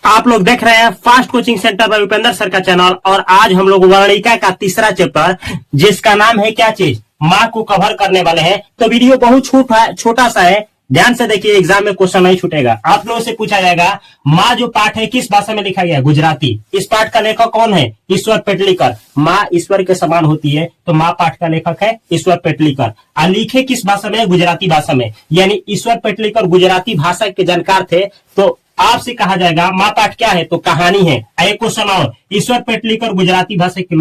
आप लोग देख रहे हैं fast coaching centre by Upendra sir का चैनल। और आज हम लोग वर्णिका का तीसरा चैप्टर जिसका नाम है क्या चीज माँ को कवर करने वाले हैं। तो वीडियो बहुत छोटा सा है, ध्यान से देखिए, एग्जाम में क्वेश्चन नहीं छूटेगा। आप लोगों से पूछा जाएगा माँ जो पाठ है किस भाषा में लिखा गया? गुजराती। इस पाठ का लेखक कौन है? ईश्वर पेटलीकर। माँ ईश्वर के समान होती है तो माँ पाठ का लेखक है ईश्वर पेटलीकर। लिखे किस भाषा में? गुजराती भाषा में। यानी ईश्वर पेटलीकर गुजराती भाषा के जानकार थे। तो आपसे कहा जाएगा माँ पाठ क्या है? तो कहानी है। एक क्वेश्चन और, ईश्वर पेटलीकर गुजराती भाषा के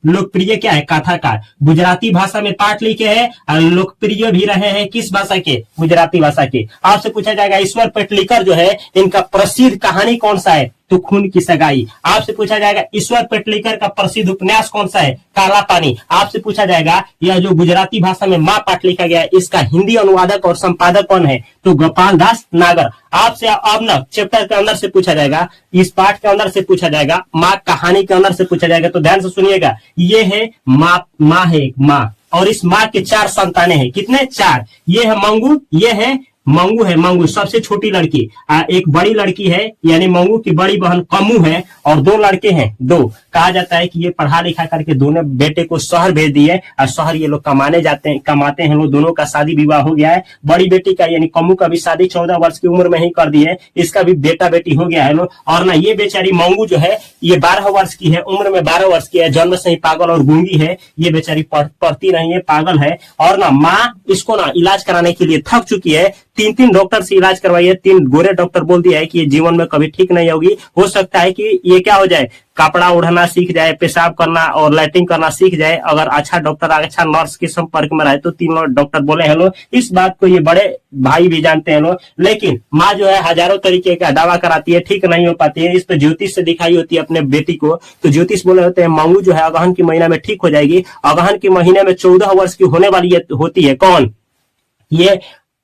लोकप्रिय क्या है? कथाकार। गुजराती भाषा में पाठ लिखे हैं और लोकप्रिय भी रहे हैं किस भाषा के? गुजराती भाषा के। आपसे पूछा जाएगा ईश्वर पेटलीकर जो है इनका प्रसिद्ध कहानी कौन सा है? तो खून की सगाई। आपसे पूछा जाएगा ईश्वर पेटलीकर का प्रसिद्ध उपन्यास कौन सा है? काला पानी। आपसे पूछा जाएगा यह जो गुजराती भाषा में माँ पाठ लिखा गया है इसका हिंदी अनुवादक और संपादक कौन है? तो गोपाल दास नागर। आपसे अब ना चैप्टर के अंदर से पूछा जाएगा, इस पाठ के अंदर से पूछा जाएगा, माँ कहानी के अंदर से पूछा जाएगा। तो ध्यान से सुनिएगा, ये है माँ है एक माँ और इस माँ के 4 संतानें हैं। कितने? 4। ये है मंगू, ये है मंगू है, मंगू सबसे छोटी लड़की। एक बड़ी लड़की है यानी मंगू की बड़ी बहन कमू है और 2 लड़के हैं। 2 कहा जाता है कि ये पढ़ा लिखा करके दोनों बेटे को शहर भेज दिए और शहर ये लोग कमाते हैं लोग। दोनों का शादी विवाह हो गया है। बड़ी बेटी का यानी कमू का भी शादी 14 वर्ष की उम्र में ही कर दी है। इसका भी बेटा बेटी हो गया है लोग। और ना ये बेचारी मंगू जो है ये 12 वर्ष की है, उम्र में 12 वर्ष की है, जन्म से ही पागल और गूंगी है। ये बेचारी पढ़ती नहीं है, पागल है। और ना माँ इसको ना इलाज कराने के लिए थक चुकी है। 3 डॉक्टर से इलाज करवाइए। 3 गोरे डॉक्टर बोल दिया है कि ये जीवन में कभी ठीक नहीं होगी। हो सकता है कि ये क्या हो जाए, कपड़ा उड़ना सीख जाए, पेशाब करना और लैट्रिन करना सीख जाए। अगर अच्छा डॉक्टर, अच्छा नर्स के संपर्क में रहे तो 3 डॉक्टर बोले हैं लोग। इस बात को ये बड़े भाई भी जानते हैं लोग। लेकिन माँ जो है हजारों तरीके का दावा कराती है, ठीक नहीं हो पाती है। इस पर ज्योतिष से दिखाई होती है अपने बेटी को। तो ज्योतिष बोले होते हैं मंगू जो है अगहन के महीना में ठीक हो जाएगी। अगहन के महीने में 14 वर्ष की होने वाली होती है। कौन? ये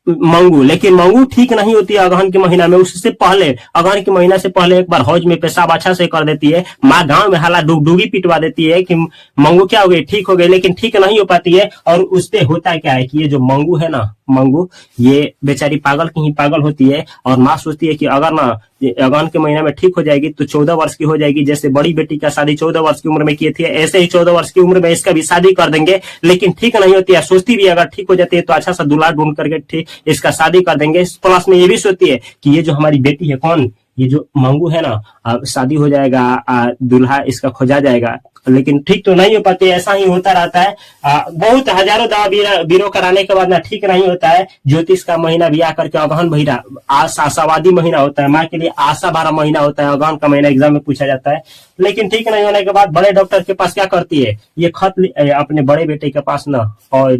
मंगू। लेकिन मंगू ठीक नहीं होती है अगहन के महीना में। उससे पहले, अगहन के महीना से पहले एक बार हौज में पेशाब अच्छा से कर देती है। माँ गांव में हाला डुगडुगी पिटवा देती है कि मंगू क्या हो गई, ठीक हो गई। लेकिन ठीक नहीं हो पाती है। और उससे होता क्या है कि ये जो मंगू है ना, मंगू ये बेचारी पागल की ही पागल होती है। और माँ सोचती है कि अगर ना अगहन के महीना में ठीक हो जाएगी तो 14 वर्ष की हो जाएगी। जैसे बड़ी बेटी का शादी 14 वर्ष की उम्र में किए थे, ऐसे ही 14 वर्ष की उम्र में इसका भी शादी कर देंगे। लेकिन ठीक नहीं होती है। सोचती भी अगर ठीक हो जाती है तो अच्छा सा दूल्हा ढूंढ करके ठीक इसका शादी कर देंगे। प्लस में ये भी सोचती है कि ये जो हमारी बेटी है, कौन? ये जो मंगू है ना, शादी हो जाएगा, दूल्हा इसका खोजा जाएगा। लेकिन ठीक तो नहीं हो पाती, ऐसा ही होता रहता है। बहुत हजारों दवा बीरो कराने के बाद ना ठीक नहीं होता है। ज्योतिष का महीना भी आकर के अगहन महीना आशावादी महीना होता है। माँ के लिए आशा 12 महीना होता है। अगहन का महीना एग्जाम में पूछा जाता है। लेकिन ठीक नहीं होने के बाद बड़े डॉक्टर के पास क्या करती है, ये खत अपने बड़े बेटे के पास ना और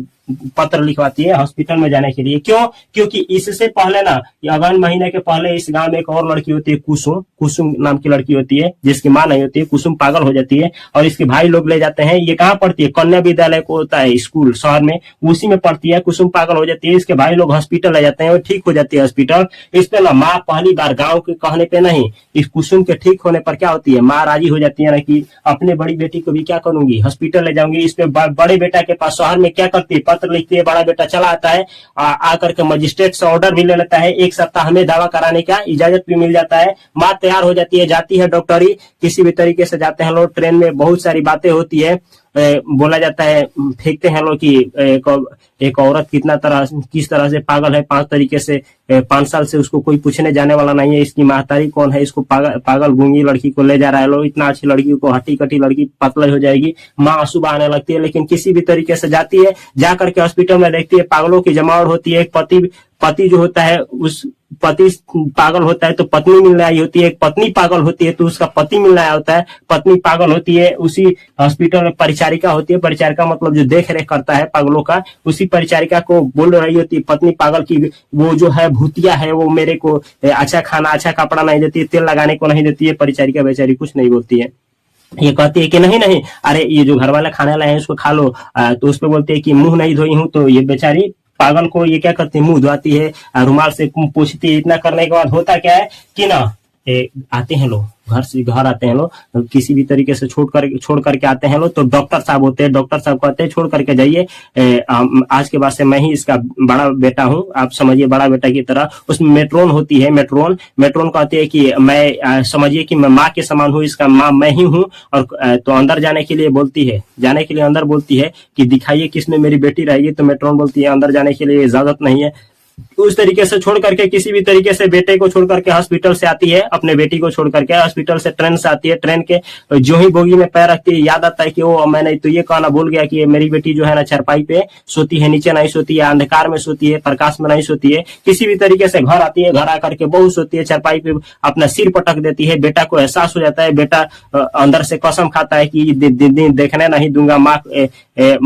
पत्र लिखवाती है हॉस्पिटल में जाने के लिए। क्यों? क्योंकि इससे पहले ना, अगहन महीने के पहले इस गांव में एक और लड़की होती है, कुसुम नाम की लड़की होती है, जिसकी माँ नहीं होती है। कुसुम पागल हो जाती है और इसके भाई लोग ले जाते हैं। ये कहाँ पढ़ती है? कन्या विद्यालय को होता है स्कूल शहर में, उसी में पढ़ती है। कुसुम पागल हो जाती है, इसके भाई लोग हॉस्पिटल ले जाते हैं और ठीक हो जाती है हॉस्पिटल। इस पे ना माँ पहली बार गाँव के कहने पे नहीं, इस कुसुम के ठीक होने पर क्या होती है, माँ राजी हो जाती है ना कि अपने बड़ी बेटी को भी क्या करूंगी, हॉस्पिटल ले जाऊंगी। इस पे बड़े बेटा के पास शहर में क्या करती है, पत्र लिखती है। बड़ा बेटा चला आता है, आकर के मजिस्ट्रेट से ऑर्डर भी ले लेता है। 1 सप्ताह में दावा कराने का इजाजत भी मिल जाता है। माँ तैयार हो जाती है, जाती है डॉक्टरी। किसी भी तरीके से जाते हैं लोग। ट्रेन में बहुत सारी बातें होती है। बोला जाता है, फेंकते हैं लोग कि एक औरत किस तरह से पागल है। 5 तरीके से 5 साल से उसको कोई पूछने जाने वाला नहीं है। इसकी महतारी कौन है? इसको पागल गूंगी लड़की को ले जा रहा है लोग। इतना अच्छी लड़की को, हट्टी कटी लड़की पतला हो जाएगी। माँ आंसू बहाने लगती है। लेकिन किसी भी तरीके से जाती है, जाकर के हॉस्पिटल में देखती है पागलों की जमावट होती है। एक पति जो होता है, उस पति पागल होता है तो पत्नी मिलने आई होती है। एक पत्नी पागल होती है तो उसका पति मिलने आया होता है। पत्नी पागल होती है, उसी हॉस्पिटल में परिचारिका होती है। परिचारिका मतलब जो देख रेख करता है पागलों का, उसी परिचारिका को बोल रही होती है पत्नी पागल की, वो जो है भूतिया है, वो मेरे को अच्छा खाना, अच्छा कपड़ा नहीं देती है, तेल लगाने को नहीं देती है। परिचारिका बेचारी कुछ नहीं बोलती है। ये कहती है कि नहीं, अरे ये जो घर वाला खाने लाए हैं उसको खा लो। तो उस पर बोलती है कि मुंह नहीं धोई हूँ। तो ये बेचारी पागल को ये क्या करती है, मुंह धोती है, रुमाल से पोंछती है। इतना करने के बाद होता क्या है कि ना आते हैं लोग, घर से घर आते हैं लोग, किसी भी तरीके से छोड़ करके आते हैं लोग, तो डॉक्टर साहब होते हैं, डॉक्टर साहब कहते हैं छोड़ करके जाइए, आज के बाद से मैं ही इसका बड़ा बेटा हूँ, आप समझिए बड़ा बेटा की तरह। उसमें मेट्रोन होती है, मेट्रोन कहती है कि मैं समझिए कि मैं माँ के समान हूँ, इसका माँ मैं ही हूँ। और तो अंदर जाने के लिए बोलती है, जाने के लिए अंदर बोलती है कि दिखाइए किसमें मेरी बेटी रहेगी, तो मेट्रोन बोलती है अंदर जाने के लिए इजाजत नहीं है। उस तरीके से छोड़ करके, किसी भी तरीके से बेटे को छोड़ करके हॉस्पिटल से आती है, अपने बेटी को छोड़ करके हॉस्पिटल से ट्रेन से आती है। ट्रेन के जो ही बोगी में पैर रखती है, याद आता है कि वो मैंने तो ये कहना भूल गया कि मेरी बेटी जो है ना चारपाई पे सोती है, नीचे नहीं सोती है, अंधकार में सोती है, प्रकाश में नहीं सोती है। किसी भी तरीके से घर आती है, घर आकर के बहुत सोती है, चारपाई पे अपना सिर पटक देती है। बेटा को एहसास हो जाता है, बेटा अंदर से कसम खाता है कि देखने नहीं दूंगा, माँ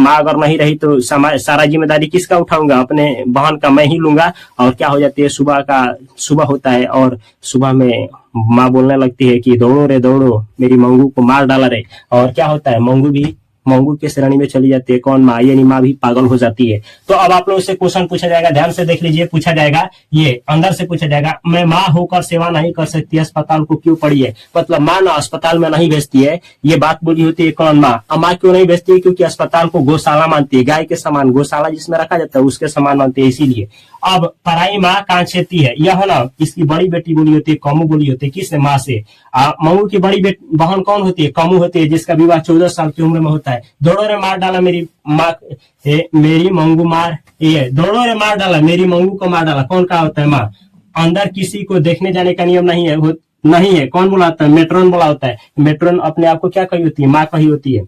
अगर नहीं रही तो सारा जिम्मेदारी किसका उठाऊंगा, अपने बहन का मैं ही लूंगा। और क्या हो जाती है, सुबह होता है और सुबह में माँ बोलने लगती है कि दौड़ो रे दौड़ो, मेरी मंगू को मार डाला रे। और क्या होता है, मंगू के श्रेणी में चली जाती है। कौन? माँ, यानी माँ भी पागल हो जाती है। तो अब आप लोगों से क्वेश्चन पूछा जाएगा, ध्यान से देख लीजिए, पूछा जाएगा, ये अंदर से पूछा जाएगा, मैं माँ होकर सेवा नहीं कर सकती, अस्पताल को क्यों पड़ी है? मतलब माँ ना अस्पताल में नहीं भेजती है, ये बात बोली होती है। कौन? माँ। माँ क्यों नहीं भेजती है? क्योंकि अस्पताल को गौशाला मानती है, गाय के समान, गौशाला जिसमें रखा जाता है उसके समान मानती है, इसीलिए। अब पराई माँ कांचेती है, यह ना इसकी बड़ी बेटी बोली होती है, कमू बोली होती है। किससे? माँ से। मंगू की बड़ी बहन कौन होती है? कमू होती है, जिसका विवाह 14 साल की उम्र में होता है। दौड़ो रे मार डाला मेरी माँ, मेरी मंगू मार, ये दौड़ो रे मार डाला मेरी मंगू को मार डाला। कौन का होता है? माँ। अंदर किसी को देखने जाने का नियम नहीं है। कौन बुलाता है? मेट्रोन बोला होता है। मेट्रोन अपने आप को क्या कही होती है? माँ कही होती है।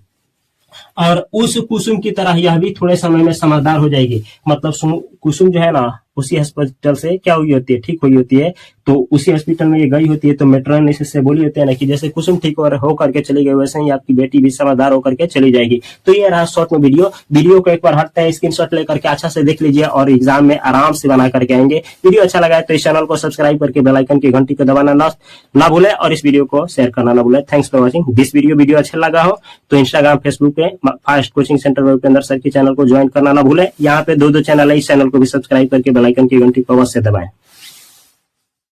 और उस कुसुम की तरह यह भी थोड़े समय में समझदार हो जाएगी। मतलब कुसुम जो है ना, उसी हॉस्पिटल से क्या हुई होती है? ठीक हुई होती है। तो उसी हॉस्पिटल में ये गई होती है, तो मेट्रोन ने इससे बोली होती है ना कि जैसे कुसुम ठीक हो करके चली गई, वैसे ही आपकी बेटी भी समझदार होकर के चली जाएगी। तो ये रहा शॉर्ट में वीडियो को एक बार हटते हैं, स्क्रीनशॉट लेकर के अच्छा से देख लीजिए और एग्जाम में आराम से बना करके आएंगे। वीडियो अच्छा लगा है तो इस चैनल को सब्सक्राइब करके बेल आइकन की घंटी को दबाना ना भूले और इस वीडियो को शेयर करना ना भूले। Thanks for watching this video अच्छा लगा हो तो इंस्टाग्राम, फेसबुक पे fast coaching centre by Upendra sir के चैनल को ज्वाइन करना ना भूले। यहाँ पे दो चैनल है, इस चैनल को भी सब्सक्राइब करके बेल आइकन की घंटी को अवश्य दबाएं।